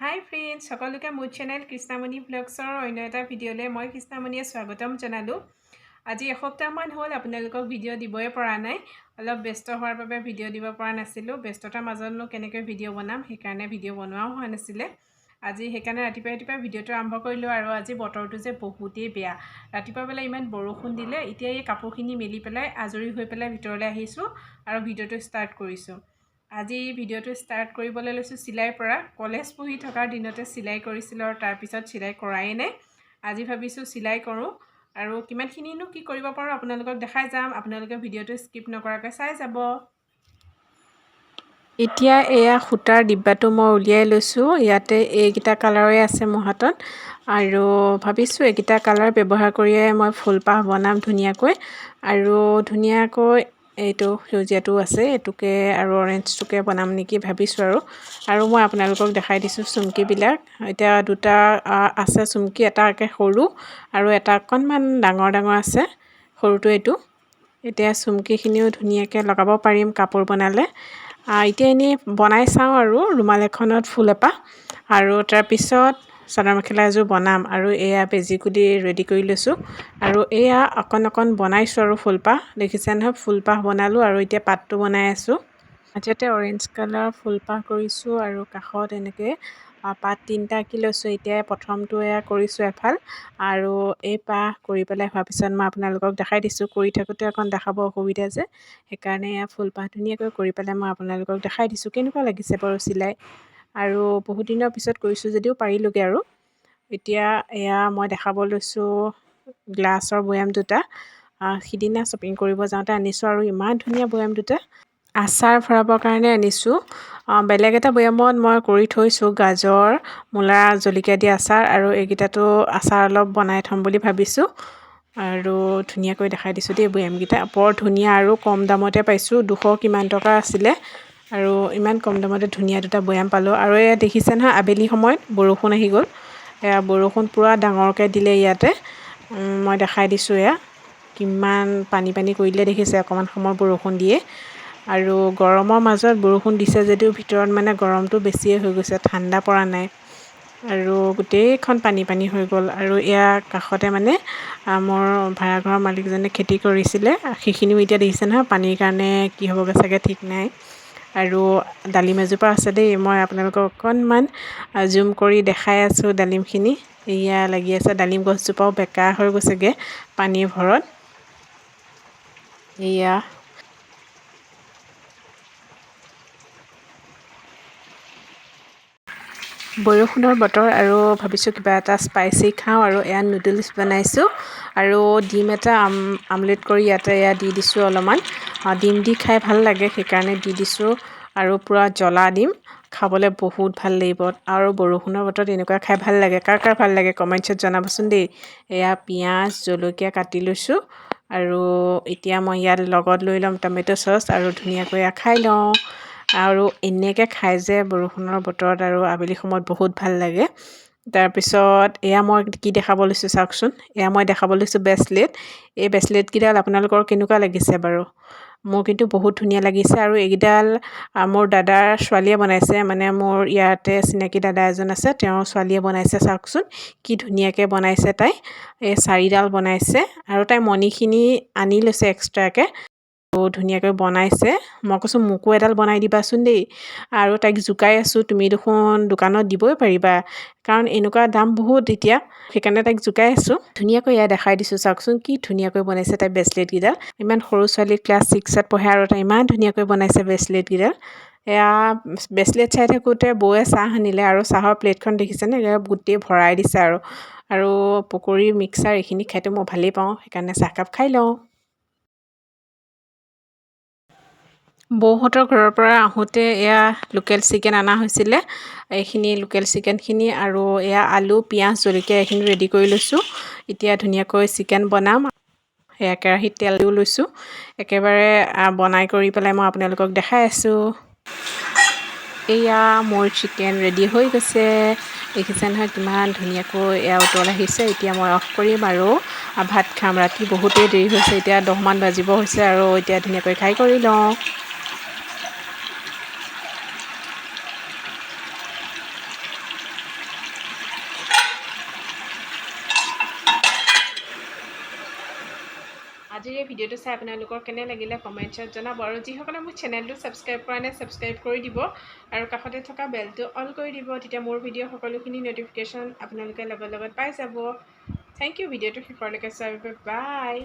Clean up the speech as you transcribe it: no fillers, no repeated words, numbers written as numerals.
হাই friends, সকলোকে মোৰ channel Krishnamani ব্লগছৰ অন্য এটা ভিডিঅ'লৈ মই কৃষ্ণামণিয়ে স্বাগতম জনালোঁ। আজি এসপ্তাহমান হ'ল আপোনালোকক ভিডিঅ' দিবই পৰা নাই। অলপ ব্যস্ত হোৱাৰ বাবে ভিডিঅ' দিব পৰা নাছিলোঁ। ব্যস্ততাৰ মাজতনো কেনেকৈ ভিডিঅ' বনাম, সেইকাৰণে ভিডিঅ' বনোৱাও হোৱা নাছিলে। আজি সেইকাৰণে ৰাতিপুৱাই ভিডিঅ'টো আৰম্ভ কৰিলোঁ। আৰু আজি বতৰটো যে বহুতেই বেয়া। ৰাতিপুৱা বেলা ইমান বৰষুণ দিলে। এতিয়া এই কাপোৰখিনি মেলি পেলাই আজৰি হৈ পেলাই ভিতৰলৈ আহিছোঁ আৰু ভিডিঅ'টো ষ্টাৰ্ট কৰিছোঁ। আজি ভিডিঅ'টো ষ্টাৰ্ট কৰিবলৈ লৈছোঁ চিলাইৰ পৰা। কলেজ পঢ়ি থকাৰ দিনতে চিলাই কৰিছিলোঁ আৰু তাৰপিছত চিলাই কৰাই নাই। আজি ভাবিছোঁ চিলাই কৰোঁ আৰু কিমানখিনিনো কি কৰিব পাৰোঁ আপোনালোকক দেখাই যাম। আপোনালোকে ভিডিঅ'টো স্কিপ নকৰাকৈ চাই যাব। এতিয়া এয়া সূতাৰ ডিব্বাটো মই উলিয়াই লৈছোঁ। ইয়াতে এইকেইটা কালাৰে আছে মোৰ হাতত আৰু ভাবিছোঁ এইকেইটা কালাৰ ব্যৱহাৰ কৰিয়ে মই ফুলপাহ বনাম ধুনীয়াকৈ। আৰু ধুনীয়াকৈ এইটো সেউজীয়াটো আছে, এইটোকে আৰু অৰেঞ্জটোকে বনাম নেকি ভাবিছোঁ। আৰু মই আপোনালোকক দেখাই দিছোঁ চুমকিবিলাক। এতিয়া দুটা আছে চুমকি, এটা একে সৰু আৰু এটা অকণমান ডাঙৰ আছে। সৰুটো এইটো। এতিয়া চুমকিখিনিও ধুনীয়াকৈ লগাব পাৰিম কাপোৰ বনালে। এতিয়া এনেই বনাই চাওঁ আৰু ৰুমাল এখনত ফুল এপাহ আৰু তাৰপিছত চাদৰ মেখেলা এযোৰ বনাম। আৰু এয়া বেজি কুলি ৰেডি কৰি লৈছোঁ আৰু এয়া অকণ বনাইছোঁ আৰু ফুলপাহ দেখিছে নহয়। ফুলপাহ বনালোঁ আৰু এতিয়া পাতটো বনাই আছোঁ। মাজতে অৰেঞ্জ কালাৰ ফুলপাহ কৰিছোঁ আৰু কাষত এনেকৈ পাত 3টা আঁকি লৈছোঁ। এতিয়া প্ৰথমটো এয়া কৰিছোঁ এফাল আৰু এই পাহ কৰি পেলাই হোৱাৰ পিছত মই আপোনালোকক দেখাই দিছোঁ। কৰি থাকোঁতে অকণ দেখাব অসুবিধা যে, সেইকাৰণে এয়া ফুলপাহ ধুনীয়াকৈ কৰি পেলাই মই আপোনালোকক দেখাই দিছোঁ কেনেকুৱা লাগিছে বাৰু চিলাই। আৰু বহুত দিনৰ পিছত কৰিছোঁ যদিও পাৰিলোঁগৈ আৰু। এতিয়া এয়া মই দেখাব লৈছোঁ গ্লাছৰ বৈয়াম দুটা। সিদিনা শ্বপিং কৰিব যাওঁতে আনিছোঁ আৰু ইমান ধুনীয়া বৈয়াম দুটা। আচাৰ ভৰাবৰ কাৰণে আনিছোঁ। বেলেগ এটা বৈয়ামত মই কৰি থৈছোঁ গাজৰ, মূলা, জলকীয়া দি আচাৰ আৰু এইকেইটাতো আচাৰ অলপ বনাই থ'ম বুলি ভাবিছোঁ। আৰু ধুনীয়াকৈ দেখাই দিছোঁ দেই বৈয়ামকেইটা। বৰ ধুনীয়া আৰু কম দামতে পাইছোঁ। 200 কিমান টকা আছিলে আৰু ইমান কম দামতে ধুনীয়া দুটা বৈয়াম পালোঁ। আৰু এয়া দেখিছে নহয় আবেলি সময়ত বৰষুণ আহি গ'ল। এয়া বৰষুণ পূৰা ডাঙৰকৈ দিলে ইয়াতে। মই দেখাই দিছোঁ এয়া কিমান পানী কৰিলে দেখিছে। অকণমান সময় বৰষুণ দিয়ে আৰু গৰমৰ মাজত বৰষুণ দিছে যদিও ভিতৰত মানে গৰমটো বেছিয়ে হৈ গৈছে, ঠাণ্ডা পৰা নাই। আৰু গোটেইখন পানী হৈ গ'ল। আৰু এয়া কাষতে মানে মোৰ ভাড়াঘৰৰ মালিকজনে খেতি কৰিছিলে, সেইখিনিও এতিয়া দেখিছে নহয় পানীৰ কাৰণে কি হ'বগৈ চাগে ঠিক নাই। আৰু ডালিম এজোপা আছে দেই, মই আপোনালোকক অকণমান জুম কৰি দেখাই আছোঁ ডালিমখিনি। এয়া লাগি আছে। ডালিম গছজোপাও বেকা হৈ গৈছেগৈ পানীৰ ভৰত। এয়া বৰষুণৰ বতৰ আৰু ভাবিছোঁ কিবা এটা স্পাইচি খাওঁ আৰু এয়া নুডলছ বনাইছোঁ আৰু ডিম এটা আমলেট কৰি ইয়াতে এয়া দি দিছোঁ অলপমান। ডিম দি খাই ভাল লাগে সেইকাৰণে দি দিছোঁ আৰু পূৰা জ্বলা ডিম। খাবলৈ বহুত ভাল লাগিব আৰু বৰষুণৰ বতৰত এনেকুৱা খাই ভাল লাগে। কাৰ ভাল লাগে কমেণ্টছত জনাবচোন দেই। এয়া পিঁয়াজ, জলকীয়া কাটি লৈছোঁ আৰু এতিয়া মই ইয়াত লগত লৈ ল'ম টমেট' চচ আৰু ধুনীয়াকৈ খাই লওঁ। আৰু এনেকৈ খাই যে বৰষুণৰ বতৰত আৰু আবেলি সময়ত বহুত ভাল লাগে। তাৰপিছত এয়া মই কি দেখাব লৈছোঁ চাওকচোন। এয়া মই দেখাব লৈছোঁ ব্ৰেচলেট। এই ব্ৰেচলেটকেইডাল আপোনালোকৰ কেনেকুৱা লাগিছে বাৰু? মোৰ কিন্তু বহুত ধুনীয়া লাগিছে। আৰু এইকেইডাল মোৰ দাদাৰ ছোৱালীয়ে বনাইছে, মানে মোৰ ইয়াতে চিনাকি দাদা এজন আছে, তেওঁৰ ছোৱালীয়ে বনাইছে। চাওকচোন কি ধুনীয়াকৈ বনাইছে তাই। এই 4ডাল বনাইছে আৰু তাই মণিখিনি আনি লৈছে এক্সট্ৰাকৈ। ধুনীয়াকৈ বনাইছে। মই কৈছোঁ মোকো এডাল বনাই দিবাচোন দেই। আৰু তাইক জোকাই আছোঁ, তুমি দেখোন দোকানত দিবই পাৰিবা, কাৰণ এনেকুৱা দাম বহুত এতিয়া, সেইকাৰণে তাইক জোকাই আছোঁ। ধুনীয়াকৈ এয়া দেখাই দিছোঁ চাওকচোন কি ধুনীয়াকৈ বনাইছে তাই ব্ৰেচলেটকেইডাল। ইমান সৰু ছোৱালী ক্লাছ 6ত পঢ়ে আৰু তাই ইমান ধুনীয়াকৈ বনাইছে ব্ৰেচলেটকেইডাল। এয়া ব্ৰেচলেট চাই থাকোঁতে বৌয়ে চাহ আনিলে আৰু চাহৰ প্লেটখন দেখিছেনে গোটেই ভৰাই দিছে। আৰু পকৰী, মিক্সাৰ এইখিনি খাইতো মই ভালেই পাওঁ, সেইকাৰণে চাহকাপ খাই লওঁ। বৌহঁতৰ ঘৰৰ পৰা আহোঁতে এয়া লোকেল চিকেন অনা হৈছিলে। এইখিনি লোকেল চিকেনখিনি আৰু এয়া আলু, পিঁয়াজ, জলকীয়া এইখিনি ৰেডি কৰি লৈছোঁ। এতিয়া ধুনীয়াকৈ চিকেন বনাম। সেয়া কেৰাহীত তেল দিও লৈছোঁ। একেবাৰে বনাই কৰি পেলাই মই আপোনালোকক দেখাই আছোঁ। এয়া মোৰ চিকেন ৰেডি হৈ গৈছে। দেখিছে নহয় কিমান ধুনীয়াকৈ এয়া উতল আহিছে। এতিয়া মই অফ কৰিম আৰু ভাত খাম। ৰাতি বহুতেই দেৰি হৈছে, এতিয়া 10মান বাজিব হৈছে আৰু এতিয়া ধুনীয়াকৈ খাই কৰি লওঁ। আজিৰ এই ভিডিঅ'টো চাই আপোনালোকৰ কেনে লাগিলে কমেণ্টছত জনাব আৰু যিসকলে মোৰ চেনেলটো ছাবস্ক্ৰাইব কৰা নাই ছাবস্ক্ৰাইব কৰি দিব আৰু কাষতে থকা বেলটো অল কৰি দিব তেতিয়া মোৰ ভিডিঅ' সকলোখিনি ন'টিফিকেশ্যন আপোনালোকে লগত পাই যাব থেংক ইউ ভিডিঅ'টো শেষলৈকে চোৱাৰ বাবে বাই